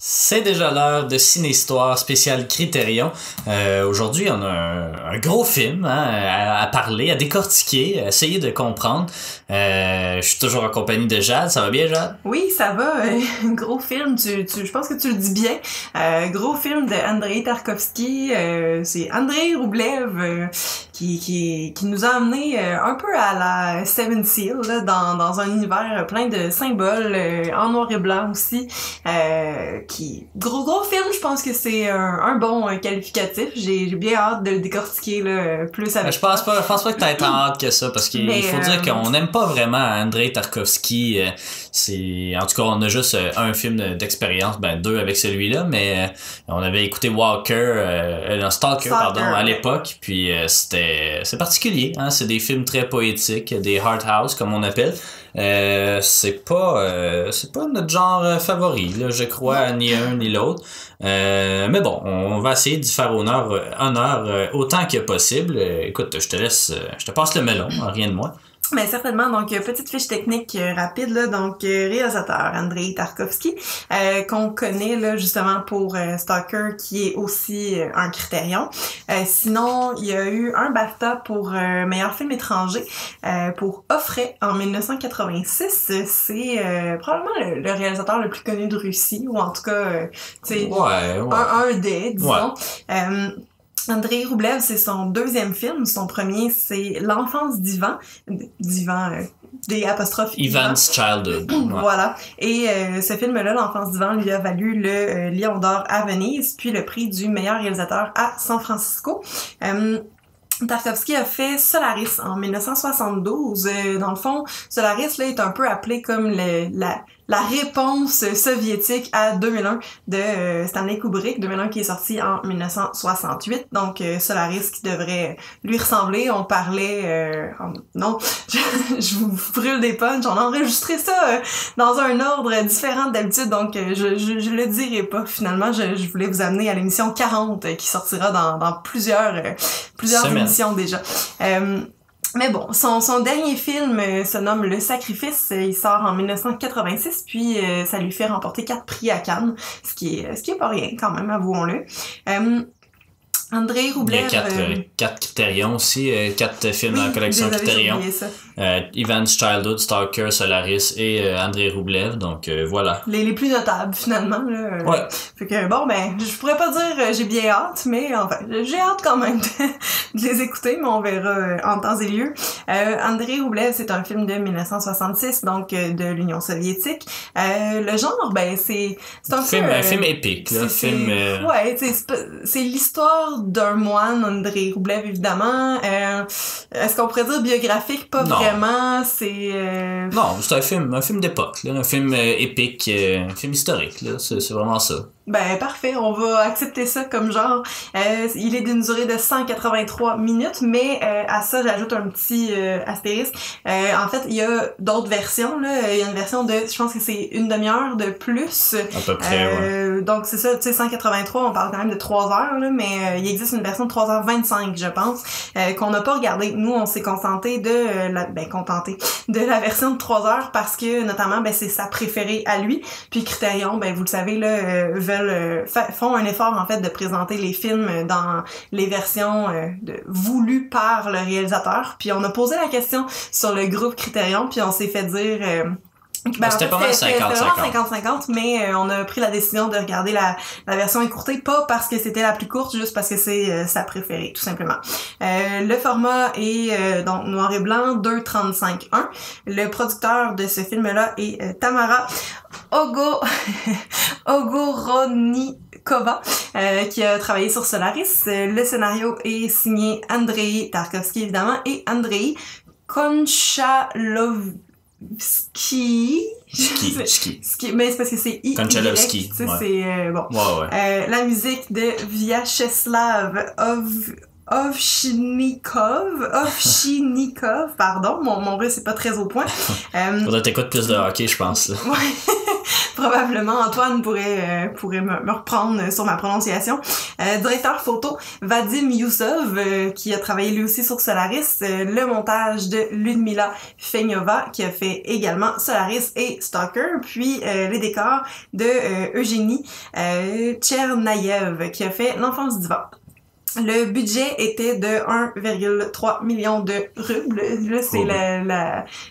C'est déjà l'heure de Ciné-Histoire spéciale Critérion. Aujourd'hui, on a un gros film à parler, à décortiquer, à essayer de comprendre. Je suis toujours en compagnie de Jade. Ça va bien, Jade? Oui, ça va. Gros film, je pense que tu le dis bien. Gros film de Andrei Tarkovsky. C'est Andrei Roublev qui nous a amené un peu à la Seven Seal, là, dans un univers plein de symboles, en noir et blanc aussi. Gros film, je pense que c'est un bon qualificatif. J'ai bien hâte de le décortiquer là, plus avec je pense pas que t'as tant hâte que ça, parce qu'il faut dire qu'on n'aime pas vraiment Andrei Tarkovsky. En tout cas, on a juste un film d'expérience, deux avec celui-là, mais on avait écouté Stalker, à l'époque, puis c'est particulier, hein, c'est des films très poétiques, des art house comme on appelle. C'est pas notre genre favori là, je crois, ni un ni l'autre, mais bon, on va essayer d'y faire honneur autant que possible. Écoute, je te passe le melon, rien de moins. Mais certainement, donc petite fiche technique rapide là, donc réalisateur Andrei Tarkovsky, qu'on connaît là justement pour Stalker, qui est aussi un Critérion. Sinon, il y a eu un BAFTA pour meilleur film étranger pour Offray en 1986. C'est probablement le réalisateur le plus connu de Russie, ou en tout cas, tu sais, un des, disons. Ouais. Andrei Roublev, c'est son deuxième film. Son premier, c'est L'enfance d'Ivan. Ivan's Childhood. Ouais. Voilà. Et ce film-là, L'enfance d'Ivan, lui a valu le Lion d'or à Venise, puis le prix du meilleur réalisateur à San Francisco. Tarkovsky a fait Solaris en 1972. Dans le fond, Solaris là est un peu appelé comme la réponse soviétique à 2001 de Stanley Kubrick, 2001 qui est sorti en 1968. Donc Solaris qui devrait lui ressembler. On parlait non, je vous brûle des punchs. On a enregistré ça dans un ordre différent d'habitude, donc je le dirai pas finalement. Je voulais vous amener à l'émission 40 qui sortira dans plusieurs émissions déjà. Mais bon, son dernier film se nomme Le Sacrifice. Il sort en 1986, puis ça lui fait remporter 4 prix à Cannes, ce qui est pas rien quand même, avouons-le. Andrei Roublev... Il y a 4 Critérions aussi, 4 films dans la collection Critérion. Ivan's Childhood, Stalker, Solaris et Andrei Roublev, donc voilà. Les plus notables finalement. Là. Ouais. Fait que bon, je pourrais pas dire j'ai bien hâte, mais enfin, j'ai hâte quand même de les écouter, mais on verra en temps et lieu. Andrei Roublev, c'est un film de 1966, donc de l'Union soviétique. Le genre, c'est un film épique, là. Ouais, c'est l'histoire d'un moine, Andrei Roublev, évidemment. Est-ce qu'on pourrait dire biographique? Pas vraiment, c'est... Non, c'est un film d'époque, là, un film épique, un film historique, là, c'est vraiment ça. Parfait, on va accepter ça comme genre. Il est d'une durée de 183 minutes, mais à ça, j'ajoute un petit astérisque. En fait, il y a d'autres versions, là. Il y a une version de, je pense que c'est une demi-heure de plus. À peu près, ouais. Donc, c'est ça, tu sais, 183, on parle quand même de 3 heures, là, mais il existe une version de 3h25, je pense, qu'on n'a pas regardé. Nous, on s'est contenté de la version de 3 heures parce que, notamment, c'est sa préférée à lui. Puis Critérion, vous le savez, là, font un effort en fait de présenter les films dans les versions voulues par le réalisateur. Puis on a posé la question sur le groupe Critérion, puis on s'est fait dire c'était pas mal 50-50, mais on a pris la décision de regarder la version écourtée, pas parce que c'était la plus courte, juste parce que c'est sa préférée, tout simplement. Le format est donc noir et blanc, 2:35:1. Le producteur de ce film-là est Tamara Ogoronikova, qui a travaillé sur Solaris. Le scénario est signé Andrei Tarkovsky, évidemment, et Andrei Konchalovsky. Mais c'est parce que c'est Konchalovsky. Ouais. C'est bon. Ouais. La musique de Vyacheslav Ovchinnikov, pardon, mon russe c'est pas très au point. Faudrait t'écouter plus de hockey, je pense. Là. Ouais. Probablement Antoine pourrait me reprendre sur ma prononciation. Directeur photo Vadim Youssov, qui a travaillé lui aussi sur Solaris. Le montage de Ludmila Fenyova, qui a fait également Solaris et Stalker. Puis les décors de Eugénie Tchernaïev, qui a fait L'Enfance d'Ivan. Le budget était de 1,3 million de roubles. Là, c'est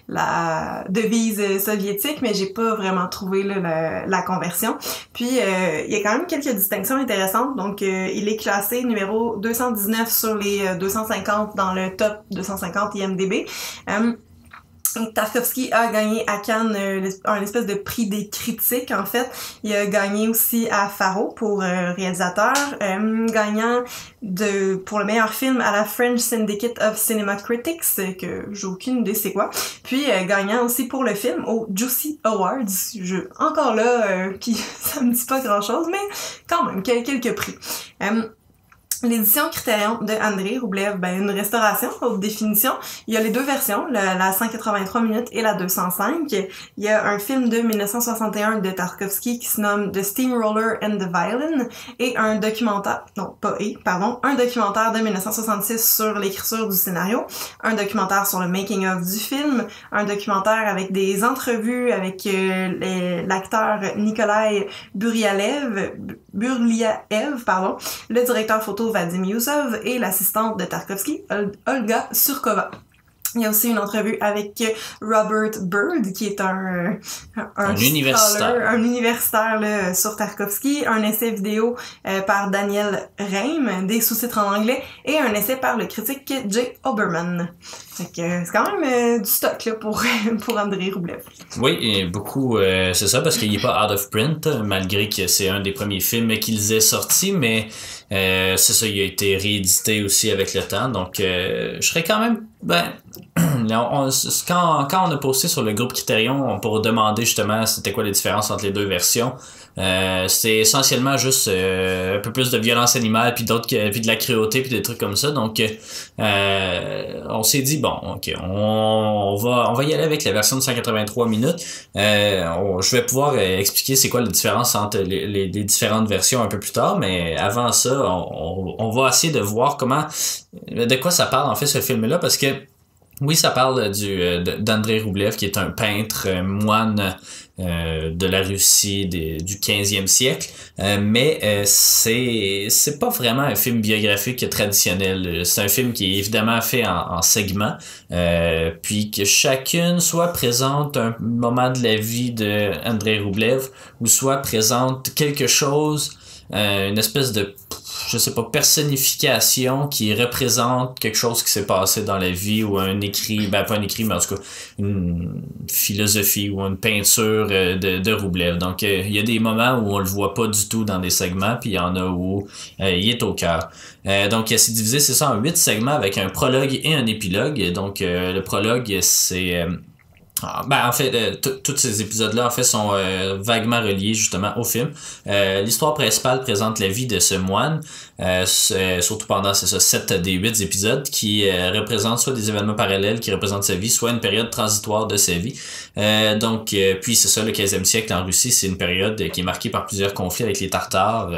la devise soviétique, mais j'ai pas vraiment trouvé là, la conversion. Puis, il y a quand même quelques distinctions intéressantes. Donc, il est classé numéro 219 sur les 250 dans le top 250 IMDb. Tarkovsky a gagné à Cannes un espèce de prix des critiques, en fait. Il a gagné aussi à Faro pour réalisateur, gagnant pour le meilleur film à la French Syndicate of Cinema Critics, que j'ai aucune idée c'est quoi. Puis gagnant aussi pour le film au Juicy Awards. Encore là, qui ça me dit pas grand-chose, mais quand même, quelques prix. L'édition Criterion de Andrei Roublev, une restauration, haute définition. Il y a les deux versions, la 183 minutes et la 205. Il y a un film de 1961 de Tarkovsky qui se nomme The Steamroller and the Violin et un documentaire de 1966 sur l'écriture du scénario, un documentaire sur le making-of du film, un documentaire avec des entrevues avec l'acteur Nikolai Burliaev, le directeur photo Vadim Youssov et l'assistante de Tarkovsky, Olga Surkova. Il y a aussi une entrevue avec Robert Bird, qui est un universitaire là, sur Tarkovsky, un essai vidéo par Daniel Reim, des sous-titres en anglais, et un essai par le critique Jay Oberman. Fait que c'est quand même du stock là, pour Andrei Roublev. Oui, et beaucoup, c'est ça, parce qu'il n'est pas out of print, malgré que c'est un des premiers films qu'ils aient sorti, mais c'est ça, il a été réédité aussi avec le temps, donc je serais quand même, quand on a posté sur le groupe Criterion pour demander justement c'était quoi les différences entre les deux versions, c'est essentiellement juste un peu plus de violence animale puis de la cruauté puis des trucs comme ça, donc on s'est dit bon ok, on va y aller avec la version de 183 minutes. Je vais pouvoir expliquer c'est quoi la différence entre les différentes versions un peu plus tard, mais avant ça on va essayer de voir de quoi ça parle en fait ce film là, parce que oui, ça parle d'Andrei Roublev, qui est un peintre moine de la Russie du 15e siècle, mais c'est pas vraiment un film biographique traditionnel. C'est un film qui est évidemment fait en segments, puis que chacune soit présente un moment de la vie de Andrei Roublev, ou soit présente quelque chose, une espèce de personnification qui représente quelque chose qui s'est passé dans la vie, ou un écrit, pas un écrit, mais en tout cas une philosophie ou une peinture de Roublev. Donc il y a des moments où on le voit pas du tout dans des segments, puis il y en a où il est au cœur. Donc c'est divisé, c'est ça, en 8 segments avec un prologue et un épilogue. Donc le prologue, c'est en fait, tous ces épisodes-là, en fait, sont vaguement reliés justement au film. L'histoire principale présente la vie de ce moine, surtout pendant 7 des 8 épisodes, qui représentent soit des événements parallèles qui représentent sa vie, soit une période transitoire de sa vie. Puis c'est ça, le 15e siècle en Russie, c'est une période qui est marquée par plusieurs conflits avec les Tartares.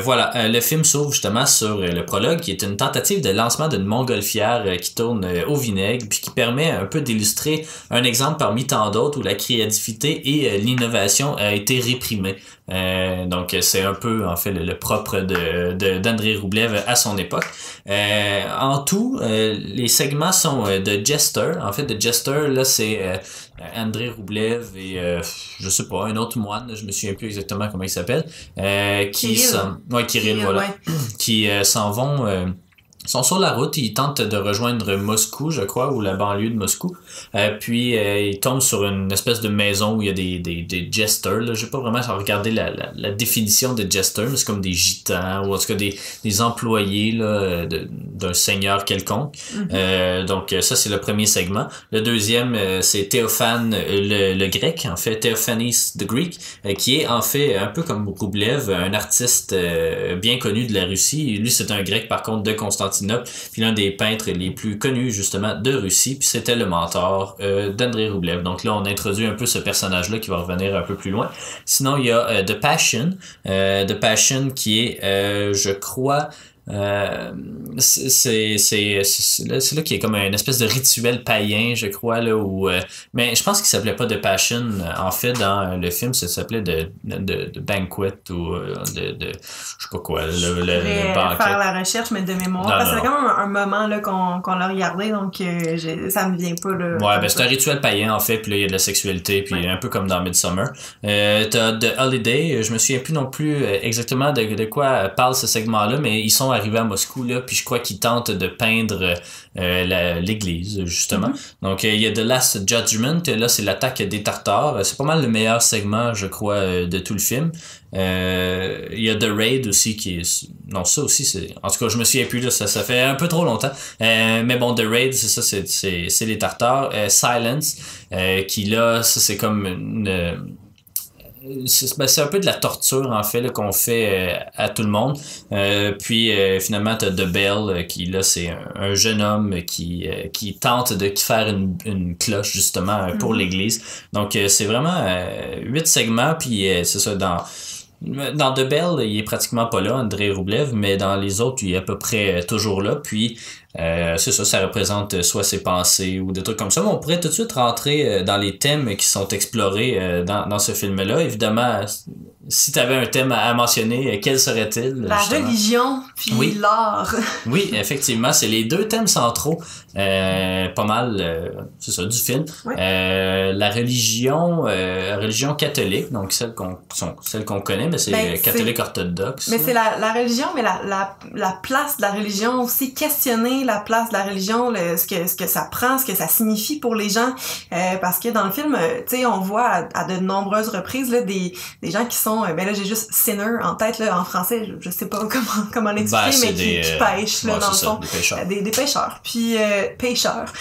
Voilà, le film s'ouvre justement sur le prologue, qui est une tentative de lancement d'une montgolfière qui tourne au vinaigre, puis qui permet un peu d'illustrer un exemple parmi tant d'autres où la créativité et l'innovation a été réprimée. Donc c'est un peu en fait le propre d'Andrei Roublev à son époque. En tout, les segments sont de Jester. En fait, de Jester, là, c'est Andrei Roublev et je sais pas, un autre moine, je me souviens plus exactement comment il s'appelle, Kirill, voilà, qui s'en vont. Ils sont sur la route, ils tentent de rejoindre Moscou, je crois, ou la banlieue de Moscou. Puis ils tombent sur une espèce de maison où il y a des jesters. Là. J'ai pas vraiment regardé la définition de jesters, mais c'est comme des gitans, ou en tout cas des employés là, d'un seigneur quelconque. Mm-hmm. Donc ça, c'est le premier segment. Le deuxième, c'est Théophane le grec, en fait, Theophanes the Greek, qui est en fait un peu comme Roublev, un artiste bien connu de la Russie. Lui, c'est un grec, par contre, de Constantinople, Constantinople, puis l'un des peintres les plus connus justement de Russie, puis c'était le mentor d'Andrei Roublev. Donc là, on introduit un peu ce personnage-là qui va revenir un peu plus loin. Sinon, il y a The Passion qui est, je crois, c'est là qu'il y a comme une espèce de rituel païen, je crois, là, où mais je pense qu'il s'appelait pas The Passion en fait dans le film, ça s'appelait de Banquet ou je sais pas quoi, le banquet. Faire la recherche mais de mémoire parce que c'est quand même un moment là qu'on l'a regardé, donc ça me vient pas là. Ouais, ben c'est un rituel païen en fait, puis là il y a de la sexualité, puis un peu comme dans Midsommar. T'as The Holiday, je me souviens plus non plus exactement de quoi parle ce segment-là, mais ils sont arrivés à Moscou là, puis je crois qu'ils tentent de peindre l'église justement. Donc il y a The Last Judgment, là c'est l'attaque des Tartares, c'est pas mal le meilleur segment je crois de tout le film. Il y a The Raid aussi qui est non ça aussi c'est en tout cas je me souviens plus là, ça fait un peu trop longtemps, mais bon The Raid c'est ça, c'est les Tartares. Silence qui là ça c'est comme une c'est un peu de la torture en fait là, qu'on fait à tout le monde. Puis finalement t'as The Bell qui là c'est un jeune homme qui tente de faire une cloche justement pour l'église. Donc c'est vraiment 8 segments, puis c'est ça dans The Bell, il est pratiquement pas là, Andrei Roublev, mais dans les autres, il est à peu près toujours là. Puis c'est ça représente soit ses pensées ou des trucs comme ça. Mais on pourrait tout de suite rentrer dans les thèmes qui sont explorés dans ce film-là. Évidemment, si tu avais un thème à mentionner, quel serait-il? La religion, puis l'art. Oui, effectivement, c'est les deux thèmes centraux, pas mal, c'est ça, du film. Oui. La religion catholique, donc celle qu'on connaît, mais c'est catholique orthodoxe. Mais c'est la religion, mais la place de la religion aussi, questionner la place de la religion, ce que ça prend, ce que ça signifie pour les gens, parce que dans le film, tu sais, on voit à de nombreuses reprises là, des gens qui sont, ben là j'ai juste sinner en tête là, en français, je sais pas comment l'expliquer, mais qui pêchent là, dans le fond, des pêcheurs, puis pêcheurs,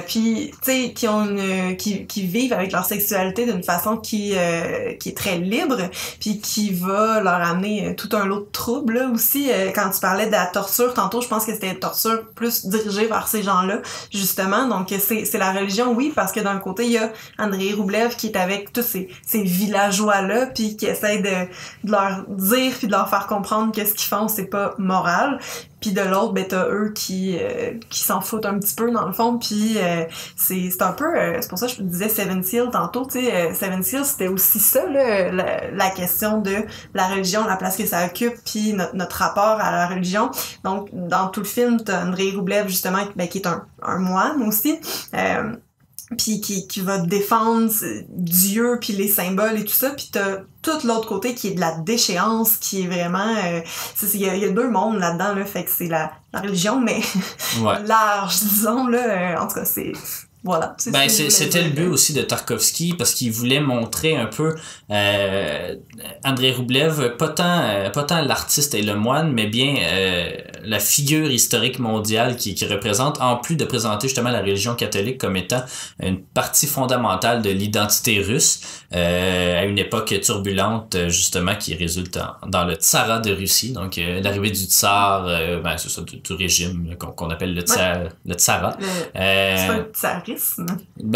puis tu sais qui vivent avec leur sexualité d'une façon qui est très libre, puis qui va leur amener tout un lot de troubles là, aussi. Quand tu parlais de la torture tantôt, je pense que c'était une torture plus dirigée vers ces gens-là justement. Donc c'est la religion, oui, parce que d'un côté il y a Andrei Roublev qui est avec tous ces villageois là, puis qui essaie de leur dire puis de leur faire comprendre que ce qu'ils font c'est pas moral. Puis de l'autre, ben t'as eux qui s'en foutent un petit peu dans le fond, puis c'est un peu c'est pour ça que je te disais Seven Seal tantôt, tu sais, Seven Seal c'était aussi ça là, la question de la religion, la place que ça occupe, puis notre rapport à la religion. Donc dans tout le film, t'as Andrei Roublev justement qui est un moine aussi. Puis qui va défendre Dieu puis les symboles et tout ça, puis t'as tout l'autre côté qui est de la déchéance, qui est vraiment il y a deux mondes là-dedans là, fait que c'est la religion mais large disons là, en tout cas c'est voilà. C'était le but aussi de Tarkovsky, parce qu'il voulait montrer un peu Andrei Roublev, pas tant l'artiste et le moine, mais bien la figure historique mondiale qui représente, en plus de présenter justement la religion catholique comme étant une partie fondamentale de l'identité russe à une époque turbulente justement qui résulte dans le tsarat de Russie, donc l'arrivée du tsar, c'est ça, du régime qu'on appelle le tsarat. C'est pas le tsarisme?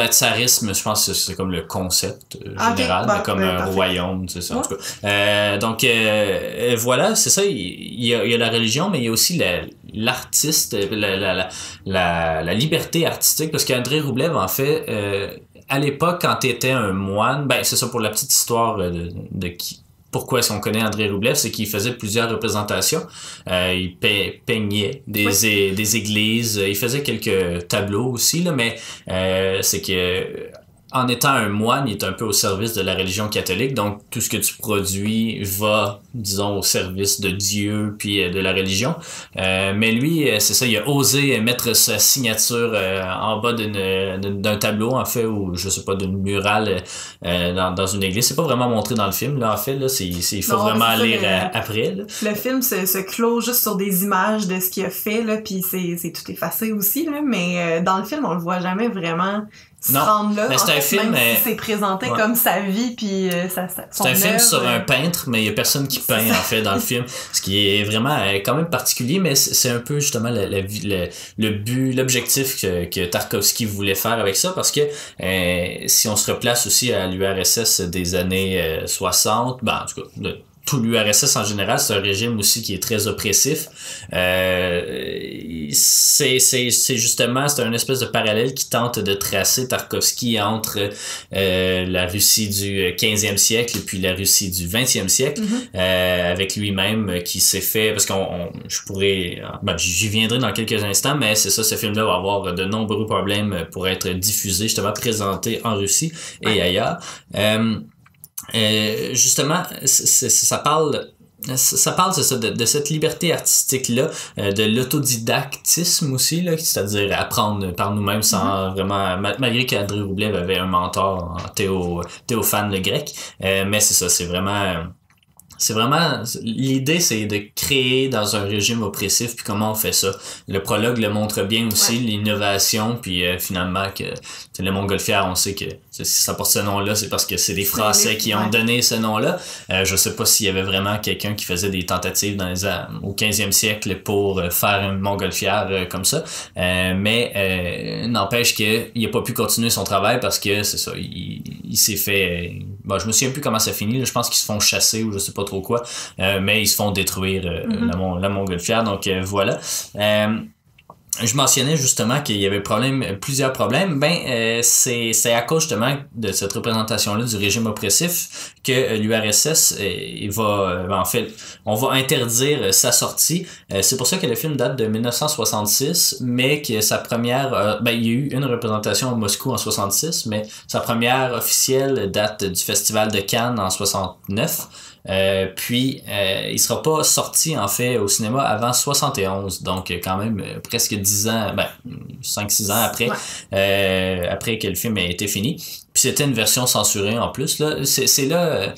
Tsarisme, je pense que c'est comme le concept général, comme un royaume, c'est ça, en tout cas. Donc voilà, c'est ça, il y a la religion, mais il y a aussi l'artiste, la liberté artistique, parce qu'Andrei Roublev, en fait, à l'époque, quand t'étais un moine, c'est ça, pour la petite histoire de qui. Pourquoi est-ce qu'on connaît Andrei Roublev, c'est qu'il faisait plusieurs représentations. Il peignait des églises, il faisait quelques tableaux aussi, là, mais c'est que en étant un moine, il est un peu au service de la religion catholique, donc tout ce que tu produis va, disons, au service de Dieu puis de la religion. Mais lui, c'est ça, il a osé mettre sa signature en bas d'un tableau, en fait, ou je sais pas, d'une murale dans une église. C'est pas vraiment montré dans le film, là, en fait, là, il faut vraiment lire après. Là. Le film se clôt juste sur des images de ce qu'il a fait, là, puis c'est tout effacé aussi, là, mais dans le film, on le voit jamais vraiment se rendre là. Mais c'est un film, même si c'est présenté comme sa vie puis c'est un film sur un peintre, mais il y a personne qui peint en fait dans le film, ce qui est vraiment quand même particulier, mais c'est un peu justement le but, l'objectif que Tarkovsky voulait faire avec ça, parce que si on se replace aussi à l'URSS des années 60, ben en tout cas tout l'URSS en général, c'est un régime aussi qui est très oppressif. C'est justement, c'est un espèce de parallèle qui tente de tracer Tarkovsky entre la Russie du 15e siècle et puis la Russie du 20e siècle, avec lui-même qui s'est fait, parce j'y viendrai dans quelques instants, mais c'est ça, ce film-là va avoir de nombreux problèmes pour être diffusé, justement présenté en Russie et ailleurs. Justement, ça parle c'est ça de cette liberté artistique là, de l'autodidactisme aussi là, c'est-à-dire apprendre par nous-mêmes sans vraiment, malgré qu'André Roublev avait un mentor en Théophane le Grec, mais c'est ça, c'est vraiment l'idée, c'est de créer dans un régime oppressif, puis comment on fait ça. Le prologue le montre bien aussi, l'innovation, puis finalement que le Montgolfière, on sait que si ça porte ce nom-là, c'est parce que c'est les Français qui ont donné ce nom-là. Je sais pas s'il y avait vraiment quelqu'un qui faisait des tentatives au 15e siècle pour faire une Montgolfière comme ça, mais n'empêche qu'il a pas pu continuer son travail parce que c'est ça, il s'est fait... je me souviens plus comment ça finit, là. Je pense qu'ils se font chasser ou je sais pas trop quoi, mais ils se font détruire la Montgolfière, donc voilà. Je mentionnais justement qu'il y avait plusieurs problèmes. C'est à cause justement de cette représentation-là du régime oppressif que l'URSS en fait, on va interdire sa sortie. C'est pour ça que le film date de 1966, mais que sa première, il y a eu une représentation à Moscou en 66, mais sa première officielle date du Festival de Cannes en 69. Puis il sera pas sorti en fait au cinéma avant 71, donc quand même presque 10 ans, 5-6 ans après, après que le film ait été fini. Puis c'était une version censurée en plus là. C'est là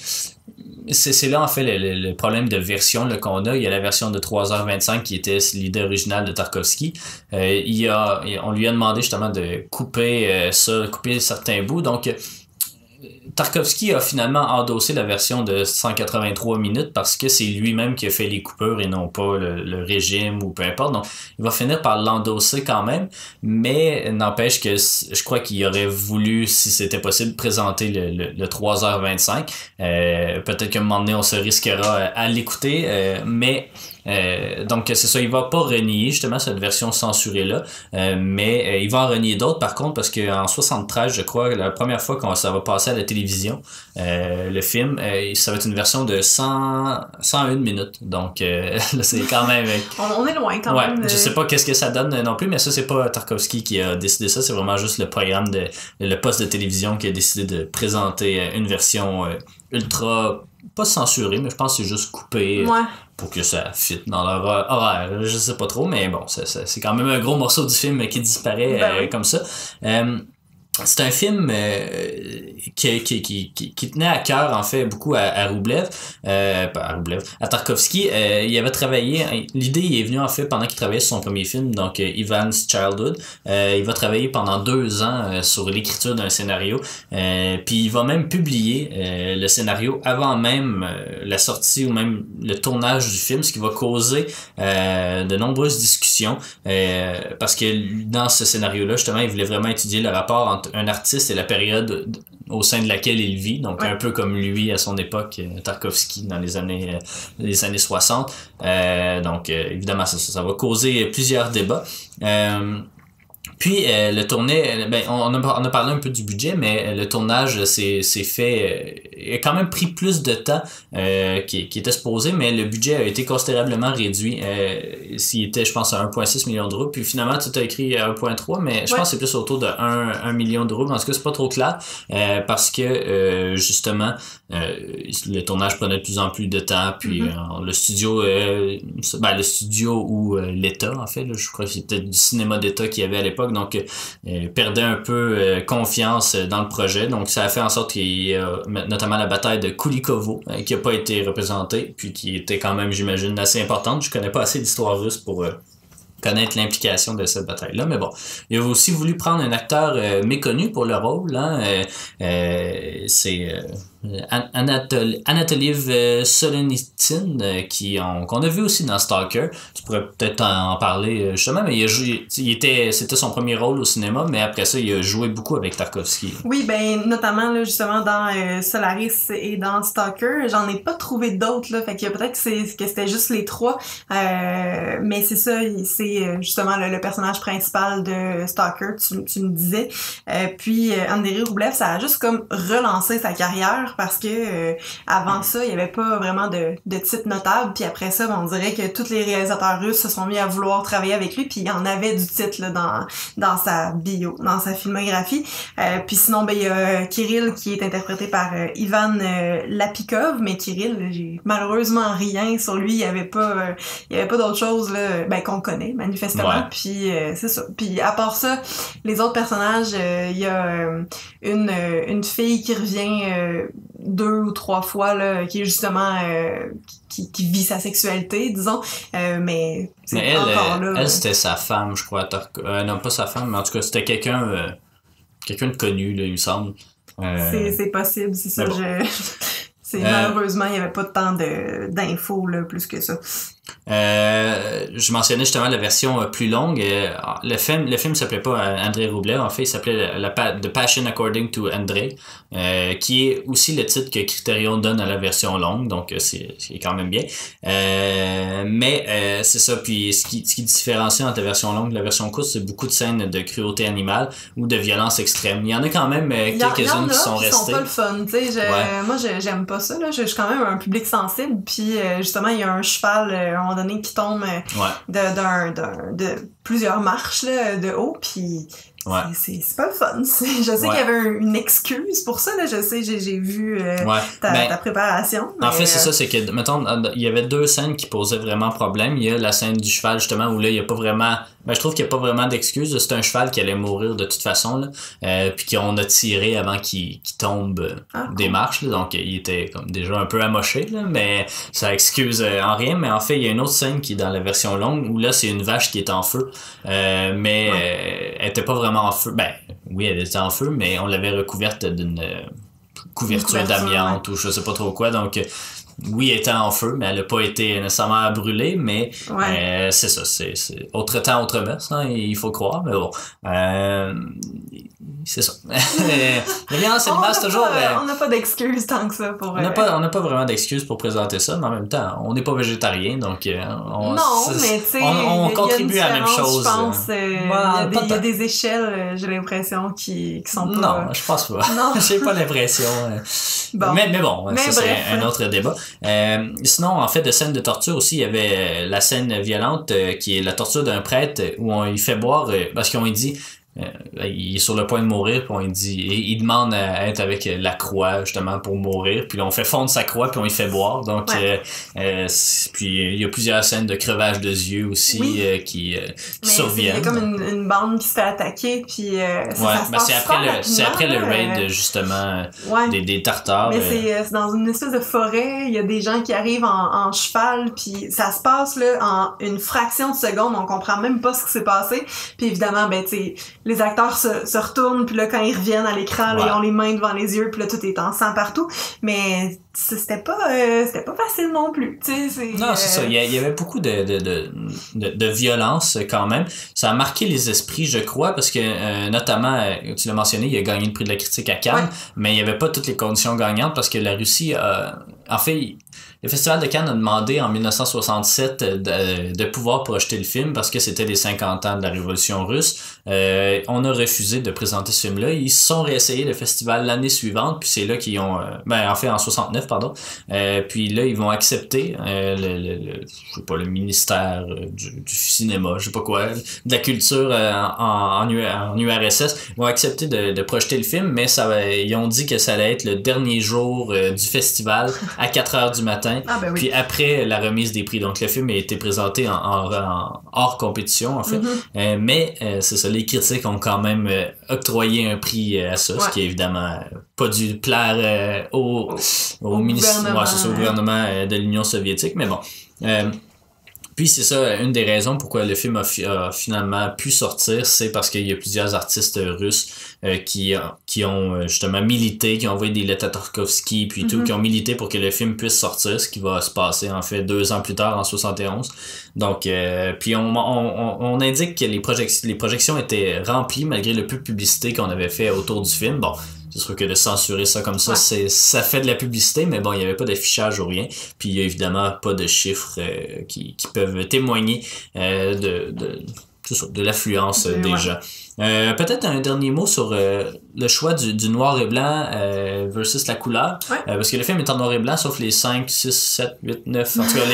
en fait le problème de version là, qu'on a. Il y a la version de 3h25 qui était l'idée originale de Tarkovsky. On lui a demandé justement de couper certains bouts, donc Tarkovsky a finalement endossé la version de 183 minutes parce que c'est lui-même qui a fait les coupures et non pas le régime ou peu importe. Donc, il va finir par l'endosser quand même, mais n'empêche que je crois qu'il aurait voulu, si c'était possible, présenter le 3h25. Peut-être qu'à un moment donné, on se risquera à l'écouter, mais... donc c'est ça, il va pas renier justement cette version censurée là, mais il va en renier d'autres par contre, parce qu'en 73 je crois, la première fois que ça va passer à la télévision, le film, ça va être une version de 101 minutes, donc là c'est quand même on est loin quand même je sais pas qu'est-ce que ça donne non plus, mais ça c'est pas Tarkovsky qui a décidé ça, c'est vraiment juste le programme le poste de télévision qui a décidé de présenter une version ultra, pas censurée, mais je pense que c'est juste coupé pour que ça fit dans leur horaire. Je sais pas trop, mais bon, c'est quand même un gros morceau du film qui disparaît comme ça. C'est un film qui tenait à cœur en fait beaucoup à Roublev, à Tarkovsky. Il avait travaillé, l'idée il est venue en fait pendant qu'il travaillait sur son premier film, donc Ivan's Childhood. Il va travailler pendant 2 ans sur l'écriture d'un scénario, puis il va même publier le scénario avant même la sortie ou même le tournage du film, ce qui va causer de nombreuses discussions, parce que dans ce scénario-là justement il voulait vraiment étudier le rapport entre un artiste et la période au sein de laquelle il vit, donc un peu comme lui à son époque, Tarkovsky dans les années 60. Donc évidemment ça va causer plusieurs débats. Puis le tournée, on a parlé un peu du budget, mais le tournage s'est fait, a quand même pris plus de temps qui était supposé, mais le budget a été considérablement réduit. S'il était, je pense, à 1,6 million d'euros, puis finalement tu as écrit à 1,3, mais je pense que c'est plus autour de 1 million d'euros. En tout cas, c'est pas trop clair, parce que justement le tournage prenait de plus en plus de temps, puis le studio ou l'État en fait, là, je crois que c'était du cinéma d'État qu'il y avait à l'époque, donc perdait un peu confiance dans le projet, donc ça a fait en sorte qu'il y a notamment la bataille de Kulikovo qui a pas été représentée, puis qui était quand même, j'imagine, assez importante. Je connais pas assez d'histoire russe pour connaître l'implication de cette bataille-là. Mais bon, il a aussi voulu prendre un acteur méconnu pour le rôle. Hein. C'est Anatoliy Solonityn qu'on a vu aussi dans Stalker. Tu pourrais peut-être en parler justement, mais c'était son premier rôle au cinéma, mais après ça, il a joué beaucoup avec Tarkovsky. Oui, ben notamment là, justement dans Solaris et dans Stalker, j'en ai pas trouvé d'autres là, fait que peut-être que c'était juste les trois, mais c'est ça, c'est justement le personnage principal de Stalker, tu me disais, puis Andrei Rublev, ça a juste comme relancé sa carrière parce que avant ça, il y avait pas vraiment de titre notable, puis après ça, on dirait que tous les réalisateurs russes se sont mis à vouloir travailler avec lui, puis il y en avait du titre là, dans sa bio, dans sa filmographie. Puis sinon, ben il y a Kirill qui est interprété par Ivan Lapikov, mais Kirill, j'ai malheureusement rien sur lui, il y avait pas d'autre chose là, ben qu'on connaît manifestement. Ouais. Puis c'est ça. Puis à part ça, les autres personnages, il y a une fille qui revient 2 ou 3 fois là, qui est justement qui vit sa sexualité, disons, mais c'est mais encore là. Elle c'était sa femme, je crois. Non, pas sa femme, mais en tout cas c'était quelqu'un de connu là, il me semble. C'est possible, c'est ça. Bon. Malheureusement, il n'y avait pas tant d'infos là, plus que ça. Je mentionnais justement la version plus longue. Le film s'appelait pas Andrei Rublev, en fait, il s'appelait The Passion According to Andrei, qui est aussi le titre que Criterion donne à la version longue, donc c'est quand même bien. Mais c'est ça, puis ce qui différencie entre la version longue et la version courte, c'est beaucoup de scènes de cruauté animale ou de violence extrême. Il y en a quand même quelques-unes qui sont restées. Ils sont pas le fun, tu sais. Moi, j'aime pas ça, là. Je suis quand même un public sensible, puis justement, il y a un cheval à un moment donné qui tombe de plusieurs marches là, de haut, puis c'est pas le fun. Je sais qu'il y avait une excuse pour ça, là. Je sais, j'ai vu ta préparation. En fait, c'est ça, c'est que, mettons, il y avait 2 scènes qui posaient vraiment problème. Il y a la scène du cheval, justement, où là, il y a pas vraiment... Ben, je trouve qu'il n'y a pas vraiment d'excuse. C'est un cheval qui allait mourir de toute façon, là. Puis qu'on a tiré avant qu'il tombe des marches, là. Donc, il était comme déjà un peu amoché, là. Mais ça excuse en rien. Mais en fait, il y a une autre scène qui est dans la version longue, où là, c'est une vache qui est en feu. Mais elle était pas vraiment en feu. Ben, oui, elle était en feu, mais on l'avait recouverte d'une couverture d'amiante ou je sais pas trop quoi. Donc, oui, elle était en feu, mais elle a pas été nécessairement brûlée, mais c'est ça, c'est autre temps, autre mœurs, hein, il faut croire, mais bon. C'est ça. La violence animale, c'est toujours... on n'a pas d'excuses tant que ça pour... On n'a pas vraiment d'excuses pour présenter ça, mais en même temps, on n'est pas végétarien, donc on contribue à la même chose. Je pense, il y a des échelles, j'ai l'impression, qui sont pas... Non, je pense pas. Non. J'ai pas l'impression. Bon. Mais bon, ça c'est un autre débat. Sinon, en fait, de scènes de torture aussi, il y avait la scène violente qui est la torture d'un prêtre où on lui fait boire, parce qu'on lui dit... il est sur le point de mourir, puis il demande à être avec la croix justement pour mourir, puis là on fait fondre sa croix puis on lui fait boire, donc puis il y a plusieurs scènes de crevage de yeux aussi qui surviennent. Il y a comme une bande qui se fait attaquer, puis c'est après le raid justement des Tartares. Mais c'est dans une espèce de forêt, il y a des gens qui arrivent en cheval, puis ça se passe là en une fraction de seconde, on comprend même pas ce qui s'est passé, puis évidemment ben tu sais les acteurs se retournent, puis là, quand ils reviennent à l'écran, là, ils ont les mains devant les yeux, puis là, tout est en sang partout. Mais c'était pas facile non plus. Non, c'est ça. Il y avait beaucoup de violence quand même. Ça a marqué les esprits, je crois, parce que notamment, tu l'as mentionné, il a gagné le prix de la critique à Cannes, mais il y avait pas toutes les conditions gagnantes parce que la Russie en fait, le Festival de Cannes a demandé en 1967 de pouvoir projeter le film parce que c'était les 50 ans de la Révolution russe. On a refusé de présenter ce film-là. Ils se sont réessayés le festival l'année suivante, puis c'est là qu'ils ont... en fait, en 69, pardon. Puis là, ils vont accepter je sais pas, le ministère du cinéma, je sais pas quoi, de la culture en URSS, vont accepter de projeter le film, mais ils ont dit que ça allait être le dernier jour du festival à 4h du matin. Puis après la remise des prix. Donc le film a été présenté en hors compétition en fait. Mais c'est ça, les critiques ont quand même octroyé un prix à ça, ce qui est évidemment pas dû plaire au gouvernement de l'Union soviétique, mais bon. Puis c'est ça, une des raisons pourquoi le film a finalement pu sortir, c'est parce qu'il y a plusieurs artistes russes qui ont justement milité, qui ont envoyé des lettres à Tarkovsky, puis tout, qui ont milité pour que le film puisse sortir, ce qui va se passer en fait 2 ans plus tard, en 71. Donc, puis on indique que les projections étaient remplies malgré le peu de publicité qu'on avait fait autour du film. Bon, c'est sûr que de censurer ça comme ça, ça fait de la publicité, mais bon, il n'y avait pas d'affichage ou rien. Puis il y a évidemment pas de chiffres qui peuvent témoigner de l'affluence des gens. Peut-être un dernier mot sur le choix du noir et blanc versus la couleur. Parce que le film est en noir et blanc, sauf les 5, 6, 7, 8, 9, en tout cas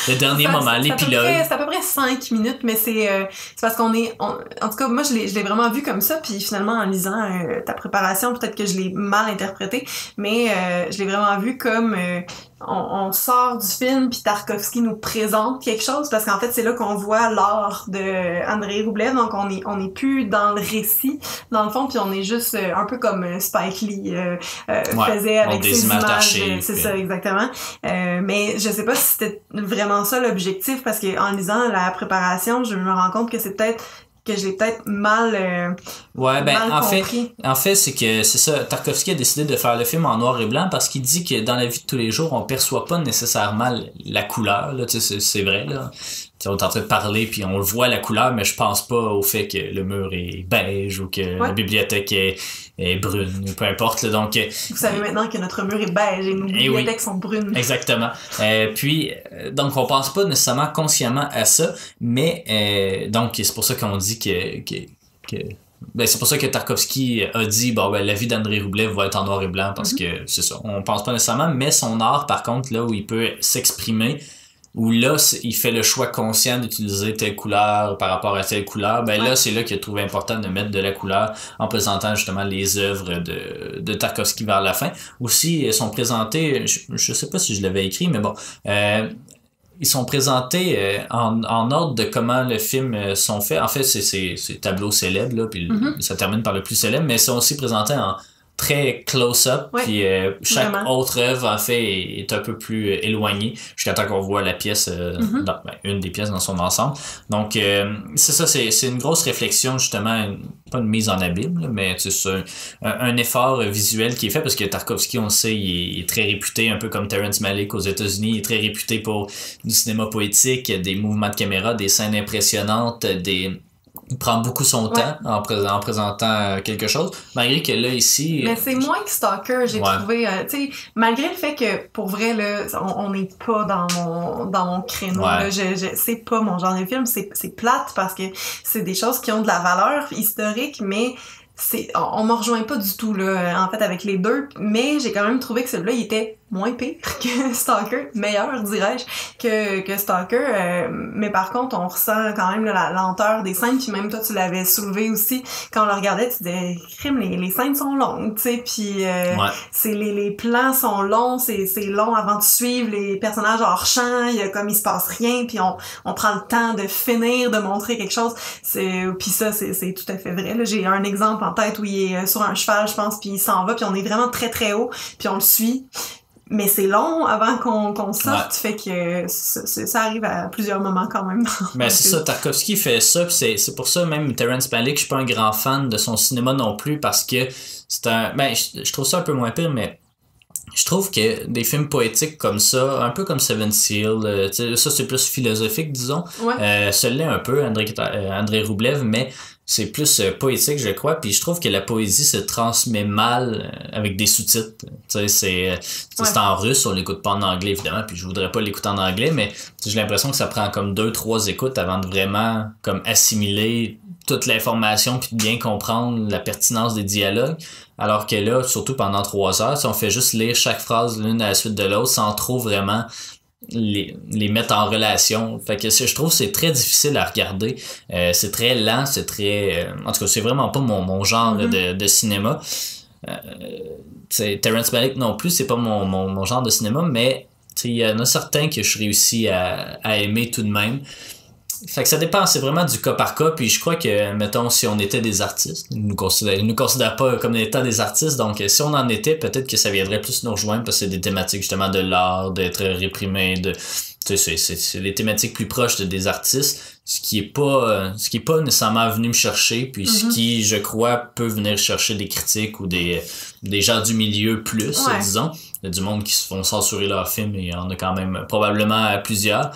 les derniers moments, l'épilogue. C'est à peu près 5 minutes, mais c'est parce en tout cas, moi, je l'ai vraiment vu comme ça, puis finalement, en lisant ta préparation, peut-être que je l'ai mal interprété, mais je l'ai vraiment vu comme... on sort du film puis Tarkovsky nous présente quelque chose parce qu'en fait c'est là qu'on voit l'art de Andrei Roublev, donc on est plus dans le récit dans le fond, puis on est juste un peu comme Spike Lee faisait avec ses images, c'est ça exactement, mais je sais pas si c'était vraiment ça l'objectif, parce que en lisant la préparation je me rends compte que c'est peut-être que je l'ai peut-être mal compris. En fait, c'est que c'est ça, Tarkovsky a décidé de faire le film en noir et blanc parce qu'il dit que dans la vie de tous les jours, on perçoit pas nécessairement la couleur, là, tu sais, c'est vrai, là. T'sais, on est en train de parler puis on le voit la couleur, mais je pense pas au fait que le mur est beige ou que la bibliothèque est brune, ou peu importe, là. Donc vous savez maintenant que notre mur est beige et nos bibliothèques sont brunes. Exactement. Puis donc on pense pas nécessairement consciemment à ça, mais donc c'est pour ça qu'on dit que c'est pour ça que Tarkovsky a dit la vie d'Andrei Roublev va être en noir et blanc, parce que c'est ça, on pense pas nécessairement, mais son art par contre, là où il peut s'exprimer, où là, il fait le choix conscient d'utiliser telle couleur par rapport à telle couleur, là, c'est là qu'il a trouvé important de mettre de la couleur en présentant justement les œuvres de Tarkovsky vers la fin. Aussi, ils sont présentés, je sais pas si je l'avais écrit, mais bon, ils sont présentés en ordre de comment le film sont faits. En fait, c'est tableaux célèbres, là, puis ça termine par le plus célèbre, mais ils sont aussi présentés en très close-up, puis chaque autre œuvre en fait est un peu plus éloignée jusqu'à temps qu'on voit la pièce une des pièces dans son ensemble. Donc c'est ça, c'est une grosse réflexion, justement, pas une mise en abîme, là, mais c'est un effort visuel qui est fait, parce que Tarkovsky, on le sait, il est très réputé, un peu comme Terrence Malick aux États-Unis, il est très réputé pour du cinéma poétique, des mouvements de caméra, des scènes impressionnantes, il prend beaucoup son temps en présentant quelque chose, malgré que là, ici... Mais c'est moins que Stalker, j'ai trouvé... tu sais, malgré le fait que, pour vrai, là, on n'est pas dans mon créneau, là, c'est pas mon genre de film, c'est plate, parce que c'est des choses qui ont de la valeur historique, mais... on me rejoint pas du tout, là, en fait, avec les deux, mais j'ai quand même trouvé que celui-là, il était moins pire que Stalker, meilleur, dirais-je, que Stalker, mais par contre, on ressent quand même la lenteur des scènes, puis même toi, tu l'avais soulevé aussi, quand on le regardait, tu disais, crime, les scènes sont longues, tu sais, puis c'est les plans sont longs, c'est long avant de suivre les personnages hors champ, il se passe rien, puis on prend le temps de finir, de montrer quelque chose, puis ça, c'est tout à fait vrai, là. J'ai un exemple en tête où il est sur un cheval, je pense, puis il s'en va, puis on est vraiment très très haut, puis on le suit. Mais c'est long avant qu'on sorte, fait que ça arrive à plusieurs moments quand même. Ben c'est ça, Tarkovsky fait ça, pis c'est pour ça même Terrence Malick, je suis pas un grand fan de son cinéma non plus, parce que c'est je trouve ça un peu moins pire, mais je trouve que des films poétiques comme ça, un peu comme Seven Seal, ça c'est plus philosophique, disons, celui-là un peu, Andrei Roublev, mais c'est plus poétique, je crois, puis je trouve que la poésie se transmet mal avec des sous-titres. Tu sais, c'est en russe, on l'écoute pas en anglais évidemment, puis je voudrais pas l'écouter en anglais, mais j'ai l'impression que ça prend comme 2-3 écoutes avant de vraiment comme assimiler toute l'information puis de bien comprendre la pertinence des dialogues. Alors que là, surtout pendant 3 heures, on fait juste lire chaque phrase l'une à la suite de l'autre sans trop vraiment les mettre en relation. Fait que je trouve que c'est très difficile à regarder. C'est très lent, c'est très... en tout cas, c'est vraiment pas mon genre de cinéma. Terrence Malick non plus, c'est pas mon genre de cinéma, mais il y en a certains que je réussis à aimer tout de même. Fait que ça dépend, c'est vraiment du cas par cas, puis je crois que, mettons, si on était des artistes, ils nous considèrent pas comme étant des artistes, donc si on en était, peut-être que ça viendrait plus nous rejoindre, parce que c'est des thématiques justement de l'art, d'être réprimé, c'est des thématiques plus proches des artistes, ce qui est pas nécessairement venu me chercher, puis ce qui, je crois, peut venir chercher des critiques ou des gens du milieu plus, disons. Il y a du monde qui se font censurer leurs films, et il y en a quand même probablement plusieurs.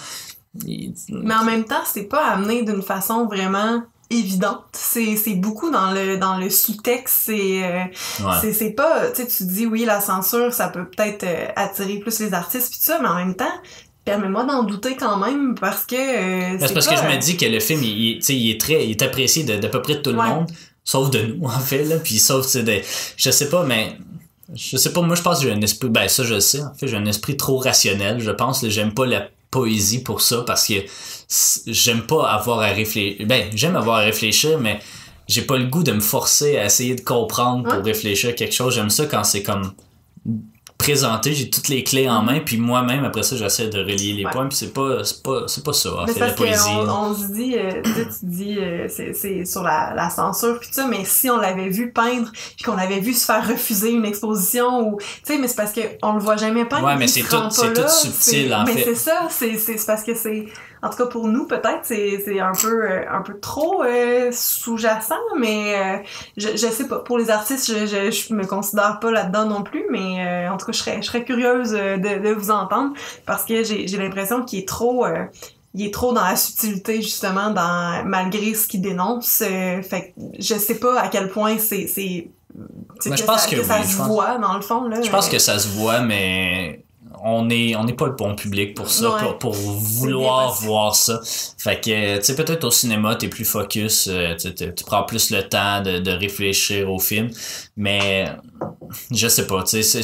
Mais en même temps, c'est pas amené d'une façon vraiment évidente. C'est beaucoup dans le sous-texte. C'est pas, tu sais, tu dis oui, la censure, ça peut peut-être attirer plus les artistes pis tout ça, mais en même temps, permets-moi d'en douter quand même parce que c'est parce que je me dis que le film, il est apprécié d'à peu près de tout le monde, sauf de nous en fait là, puis sauf je sais pas, moi je pense que j'ai un esprit, ben ça je le sais, en fait j'ai un esprit trop rationnel, je pense, j'aime pas la poésie pour ça parce que j'aime pas avoir à réfléchir. Ben, j'aime avoir à réfléchir, mais j'ai pas le goût de me forcer à essayer de comprendre pour réfléchir à quelque chose. J'aime ça quand c'est comme présenté, j'ai toutes les clés en main, puis moi-même, après ça, j'essaie de relier les points, puis c'est pas ça, en fait, la poésie. On se dit, tu dis, c'est sur la censure, puis ça, mais si on l'avait vu peindre, puis qu'on l'avait vu se faire refuser une exposition, ou, tu sais, mais c'est parce qu'on le voit jamais peindre. Ouais, mais c'est tout subtil, en fait. Mais c'est ça, c'est parce que c'est... En tout cas, pour nous, peut-être, c'est un peu trop sous-jacent, mais je sais pas. Pour les artistes, je me considère pas là-dedans non plus, mais en tout cas, je serais curieuse de vous entendre parce que j'ai l'impression qu'il est trop... il est trop dans la subtilité, justement, malgré ce qu'il dénonce. Fait que je sais pas à quel point c'est je pense que ça se voit, dans le fond. Là, je pense que ça se voit, mais... on n'est pas le bon public pour ça, pour vouloir voir ça. Fait que, tu sais, peut-être au cinéma, t'es plus focus, tu prends plus le temps de réfléchir au film, mais je sais pas, tu sais,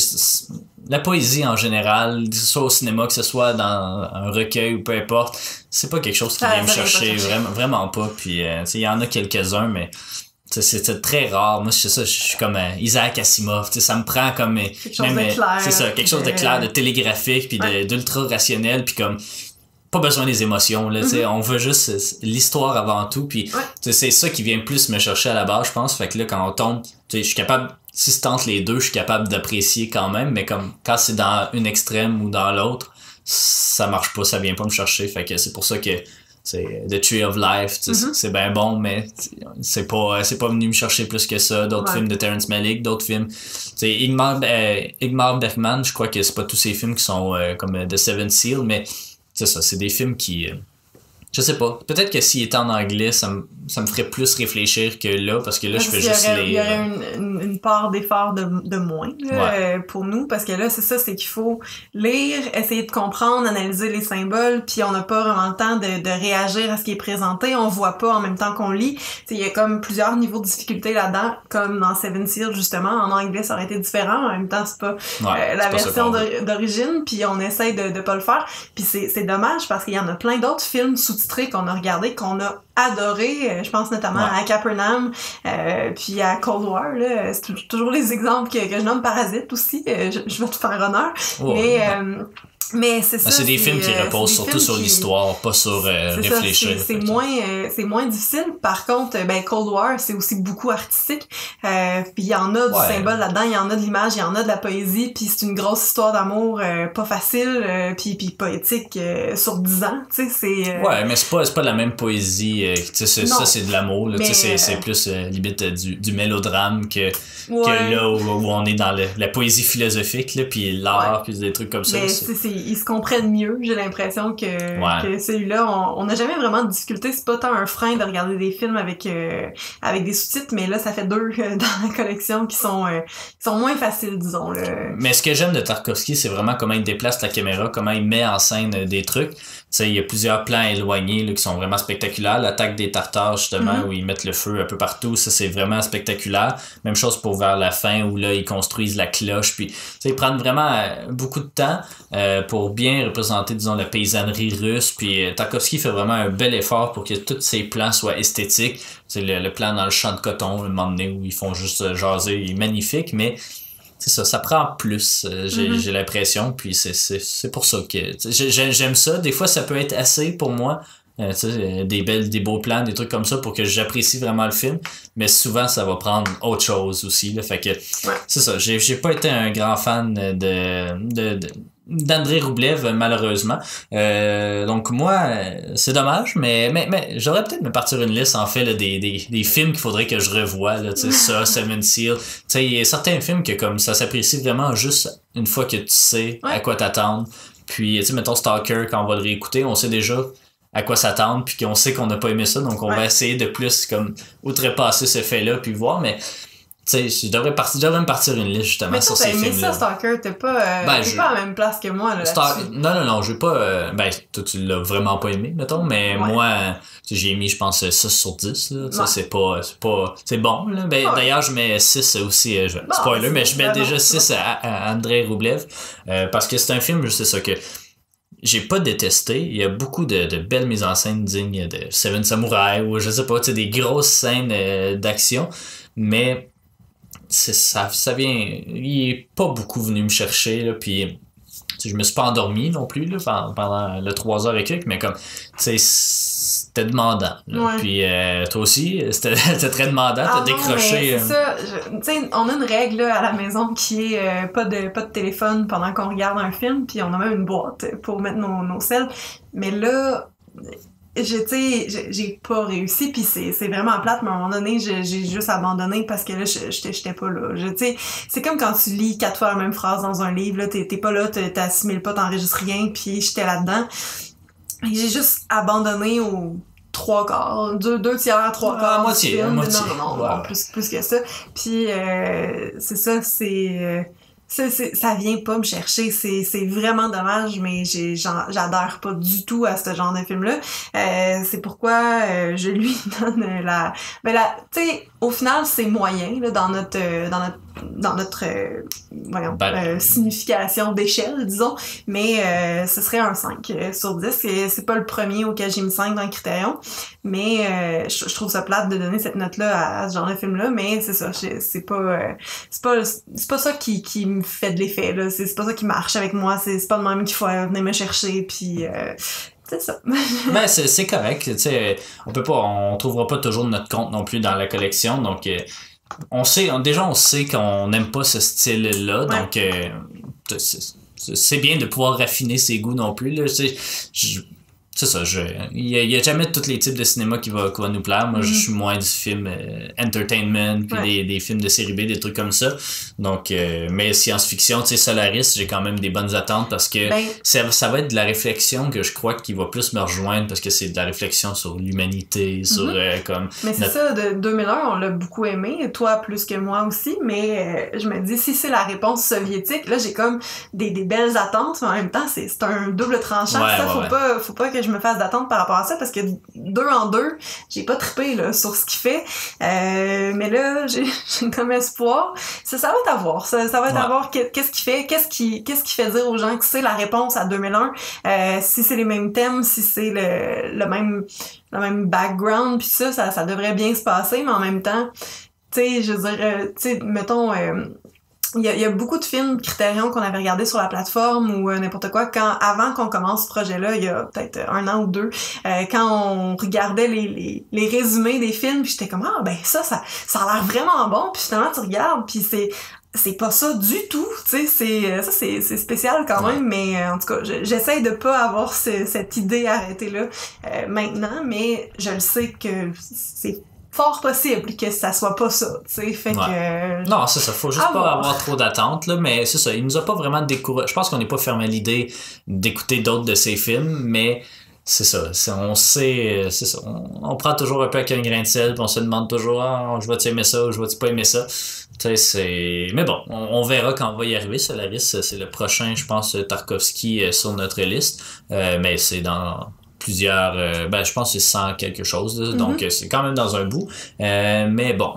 la poésie en général, que ce soit au cinéma, que ce soit dans un recueil ou peu importe, c'est pas quelque chose qui vient me chercher, vraiment pas. Puis, tu sais, il y en a quelques-uns, mais... c'est très rare. Moi, c'est ça, je suis comme Isaac Asimov. Ça me prend comme quelque chose de clair. C'est ça, quelque chose de clair, de télégraphique, puis d'ultra rationnel, puis comme pas besoin des émotions. Là, on veut juste l'histoire avant tout. Puis c'est ça qui vient plus me chercher à la base, je pense. Fait que là, quand on tombe, je suis capable, si c'est entre les deux, je suis capable d'apprécier quand même. Mais comme quand c'est dans une extrême ou dans l'autre, ça marche pas, ça vient pas me chercher. Fait que c'est pour ça que c'est The Tree of Life, c'est bien bon, mais c'est pas venu me chercher plus que ça. D'autres films de Terrence Malick, d'autres films. Ingmar Bergman, je crois que c'est pas tous ces films qui sont comme The Seventh Seal, mais c'est ça, c'est des films qui... je sais pas. Peut-être que s'il était en anglais, ça me ferait plus réfléchir que là, parce que là, je fais juste lire. Il y aurait une part d'effort de moins là, pour nous, parce que là, c'est ça, c'est qu'il faut lire, essayer de comprendre, analyser les symboles, puis on n'a pas vraiment le temps de réagir à ce qui est présenté. On voit pas en même temps qu'on lit. Il y a comme plusieurs niveaux de difficulté là-dedans, comme dans Seven Seal, justement. En anglais, ça aurait été différent. En même temps, c'est pas la version d'origine, puis on essaye de pas le faire. Puis c'est dommage, parce qu'il y en a plein d'autres films sous-titrés qu'on a regardés, qu'on a adoré, je pense notamment à Capernaum, puis à Cold War, là, c'est toujours les exemples que je nomme. Parasite aussi, je vais te faire honneur, mais c'est ça. C'est des films qui reposent surtout sur l'histoire, pas sur réfléchir. C'est moins difficile. Par contre, Cold War, c'est aussi beaucoup artistique. Puis il y en a du symbole là-dedans, il y en a de l'image, il y en a de la poésie, puis c'est une grosse histoire d'amour pas facile, puis poétique sur 10 ans, tu sais, c'est... Ouais, mais c'est pas la même poésie, tu sais, ça c'est de l'amour, là, tu sais, c'est plus limite du mélodrame que là où on est dans la poésie philosophique, là, puis l'art, puis des trucs comme ça. Ils se comprennent mieux, j'ai l'impression que celui-là, on n'a jamais vraiment de difficulté. C'est pas tant un frein de regarder des films avec des sous-titres, mais là, ça fait 2 dans la collection qui sont moins faciles, disons. Là. Mais ce que j'aime de Tarkovsky, c'est vraiment comment il déplace la caméra, comment il met en scène des trucs. Tu sais, il y a plusieurs plans éloignés là, qui sont vraiment spectaculaires. L'attaque des Tartares, justement, où ils mettent le feu un peu partout, ça, c'est vraiment spectaculaire. Même chose pour vers la fin, où là, ils construisent la cloche. Puis, tu sais, ils prennent vraiment beaucoup de temps pour bien représenter, disons, la paysannerie russe. Puis Tarkovsky fait vraiment un bel effort pour que tous ces plans soient esthétiques. C'est le plan dans le champ de coton, un moment donné, où ils font juste jaser, il est magnifique, mais c'est ça prend plus, j'ai l'impression, puis c'est pour ça que j'aime ça. Des fois, ça peut être assez pour moi, des beaux plans, des trucs comme ça pour que j'apprécie vraiment le film, mais souvent ça va prendre autre chose aussi là, fait que c'est ça, j'ai pas été un grand fan d'Andrei Roublev, malheureusement. Donc moi, c'est dommage, mais j'aurais peut-être me partir une liste, en fait, là, des films qu'il faudrait que je revoie, là, tu sais, ça, Seven Seal. Tu sais, il y a certains films que comme ça s'apprécie vraiment juste une fois que tu sais à quoi t'attendre. Puis, tu sais, mettons Stalker, quand on va le réécouter, on sait déjà à quoi s'attendre, puis qu'on sait qu'on n'a pas aimé ça, donc on va essayer de plus comme outrepasser ce fait-là, puis voir, mais tu sais, je devrais me partir une liste justement sur ces films-là. Mais ça, Stalker, t'es pas à la même place que moi là, là-dessus. Non, je vais pas... toi, tu l'as vraiment pas aimé, mettons, mais moi, j'ai mis, je pense, 6 sur 10. Là, c'est pas... C'est bon, là. D'ailleurs, je mets 6 aussi, spoiler, mais je mets déjà 6 à Andrei Roublev, parce que c'est un film, c'est ça, que j'ai pas détesté. Il y a beaucoup de belles mises en scène dignes de Seven Samurai, ou je sais pas, tu sais, des grosses scènes d'action, mais ça vient, il est pas beaucoup venu me chercher, là, puis je me suis pas endormi non plus là, pendant le 3 heures et quelques, mais comme tu sais, c'était demandant là. Puis toi aussi c'était très demandant, t'as décroché. C'est ça, tu sais, on a une règle là, à la maison qui est pas de téléphone pendant qu'on regarde un film, puis on a même une boîte pour mettre nos selles, mais là j'ai pas réussi, puis c'est vraiment plate, mais à un moment donné j'ai juste abandonné parce que là j'étais pas là. C'est comme quand tu lis 4 fois la même phrase dans un livre, là, t'es pas là, t'assimiles pas, t'enregistres rien, puis j'étais là-dedans. Et j'ai juste abandonné au 3/4, 2 tiers, 3/4 moitié, moitié. Non, plus que ça. Puis c'est ça, ça vient pas me chercher, c'est vraiment dommage, mais j'adhère pas du tout à ce genre de film-là. C'est pourquoi je lui donne tu sais, au final c'est moyen là, dans notre signification d'échelle, disons, mais ce serait un 5 sur 10. C'est pas le premier auquel j'ai mis 5 dans le Criterion, mais je trouve ça plate de donner cette note-là à ce genre de film-là, mais c'est ça, c'est pas ça qui me fait de l'effet, là. C'est pas ça qui marche avec moi, c'est pas le même qu'il faut venir me chercher, puis c'est ça. C'est correct, tu sais, on trouvera pas toujours notre compte non plus dans la collection, donc on sait qu'on n'aime pas ce style-là, donc c'est bien de pouvoir raffiner ses goûts non plus, là. C'est ça, il y a jamais tous les types de cinéma qui va nous plaire. Moi, je suis moins du film entertainment, puis des films de série B, des trucs comme ça. Donc, mais science-fiction, tu sais, Solaris, j'ai quand même des bonnes attentes parce que ça va être de la réflexion que je crois qui va plus me rejoindre parce que c'est de la réflexion sur l'humanité, sur comme... Mais c'est ça, de 2001, on l'a beaucoup aimé, toi plus que moi aussi, mais je me dis, si c'est la réponse soviétique, là, j'ai comme des belles attentes, mais en même temps, c'est un double tranchant. Faut pas que je me fasse d'attente par rapport à ça parce que 2 en 2, j'ai pas trippé là, sur ce qu'il fait, mais là j'ai comme espoir, ça va être à voir, ça va être à voir qu'est-ce qu'il fait, qu'est-ce qui fait dire aux gens que c'est la réponse à 2001, si c'est les mêmes thèmes, si c'est le même background, puis ça devrait bien se passer, mais en même temps, tu sais, je veux dire, tu sais, mettons, il y a beaucoup de films Criterion qu'on avait regardés sur la plateforme ou n'importe quoi avant qu'on commence ce projet-là, il y a peut-être 1 an ou 2, quand on regardait les résumés des films, puis j'étais comme ça a l'air vraiment bon, puis finalement tu regardes, puis c'est pas ça du tout, tu sais, c'est spécial quand même, mais en tout cas, j'essaye de pas avoir cette idée arrêtée là maintenant, mais je le sais que c'est fort possible que ça soit pas ça, tu sais, fait que... Non, c'est ça, faut juste pas avoir trop d'attentes, là, mais c'est ça, il nous a pas vraiment découragé. Je pense qu'on n'est pas fermé à l'idée d'écouter d'autres de ses films, mais c'est ça, on sait, c'est ça, on prend toujours un peu avec un grain de sel, puis on se demande toujours, je vais-tu aimer ça, ou je vais-tu pas aimer ça, tu sais, mais bon, on verra quand on va y arriver. Solaris, c'est le prochain, je pense, Tarkovsky sur notre liste, mais c'est dans... plusieurs, je pense que c'est 100 quelque chose, là, donc c'est quand même dans un bout, mais bon,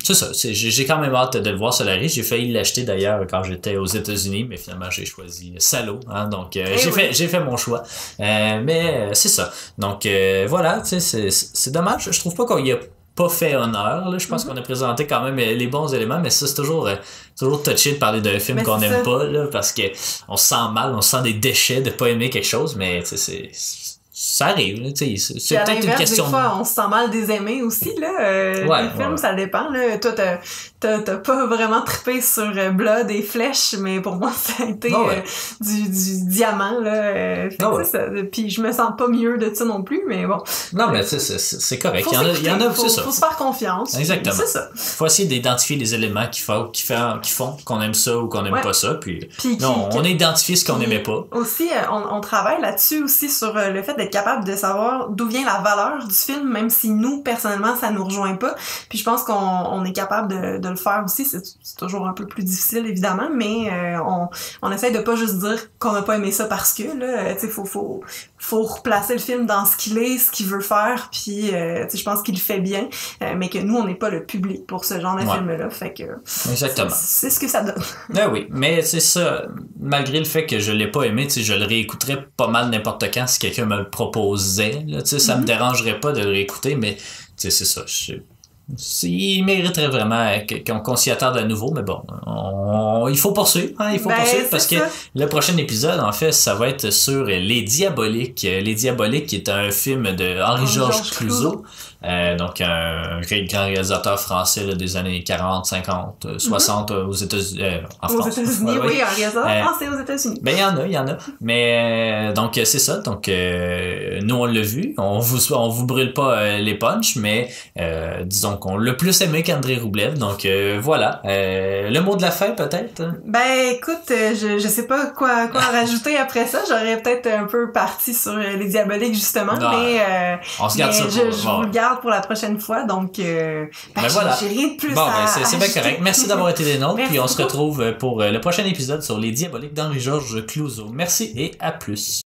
c'est ça, j'ai quand même hâte de le voir Solaris. J'ai failli l'acheter d'ailleurs quand j'étais aux États-Unis, mais finalement j'ai choisi Salo, hein, donc j'ai fait mon choix, mais c'est ça, donc voilà, tu sais, c'est dommage, je trouve pas qu'on y a pas fait honneur, là. Je pense qu'on a présenté quand même les bons éléments, mais ça c'est toujours touché de parler d'un film qu'on aime pas, là, parce que on se sent mal, on se sent des déchets de pas aimer quelque chose, mais tu sais, ça arrive, tu sais, c'est peut-être une question... Des fois, on se sent mal des aimés aussi, là. Les films, ça dépend, là. Toi, t'as pas vraiment trippé sur Blood et Flèche, mais pour moi, ça a été du diamant, là. Ça. Puis je me sens pas mieux de ça non plus, mais bon. Non, mais c'est correct. Il y en a, c'est ça. Faut se faire confiance. Exactement. C'est ça. Faut essayer d'identifier les éléments qui font qu'on aime ça ou qu'on aime pas ça, puis on a identifié ce qu'on aimait pas. Aussi, on travaille là-dessus aussi sur le fait d'être capable de savoir d'où vient la valeur du film, même si nous, personnellement, ça nous rejoint pas. Puis je pense qu'on est capable de le faire aussi. C'est toujours un peu plus difficile, évidemment, mais on essaie de pas juste dire qu'on n'a pas aimé ça parce que, là, tu sais, faut replacer le film dans ce qu'il est, ce qu'il veut faire, puis je pense qu'il le fait bien, mais que nous, on n'est pas le public pour ce genre de film-là, fait que exactement. C'est ce que ça donne. Ah oui, mais c'est ça, malgré le fait que je l'ai pas aimé, je le réécouterais pas mal n'importe quand si quelqu'un me le proposait, là, ça me dérangerait pas de le réécouter, mais c'est ça, il mériterait vraiment qu'on s'y attarde à nouveau, mais bon, il faut poursuivre, il faut poursuivre parce que le prochain épisode, en fait, ça va être sur Les Diaboliques. Les Diaboliques, qui est un film de Henri-Georges Clouzot, donc un grand réalisateur français là, des années 40, 50, 60 aux États-Unis, en France. Aux États-Unis, oui, un réalisateur français aux États-Unis. Ben, il y en a. Mais, donc, c'est ça. Donc, nous, on l'a vu. On vous brûle pas les punchs, mais, disons qu'on l'a plus aimé qu'André Roublev. Donc, voilà. Le mot de la fin, peut-être? Ben, écoute, je sais pas quoi rajouter après ça. J'aurais peut-être un peu parti sur Les Diaboliques, justement, mais on se garde ça je vous le garde pour la prochaine fois. Donc, voilà. J'ai rien de plus c'est bien correct. Merci d'avoir été des nôtres. Puis on se retrouve pour le prochain épisode sur Les Diaboliques d'Henri-Georges Clouzot. Merci et à plus.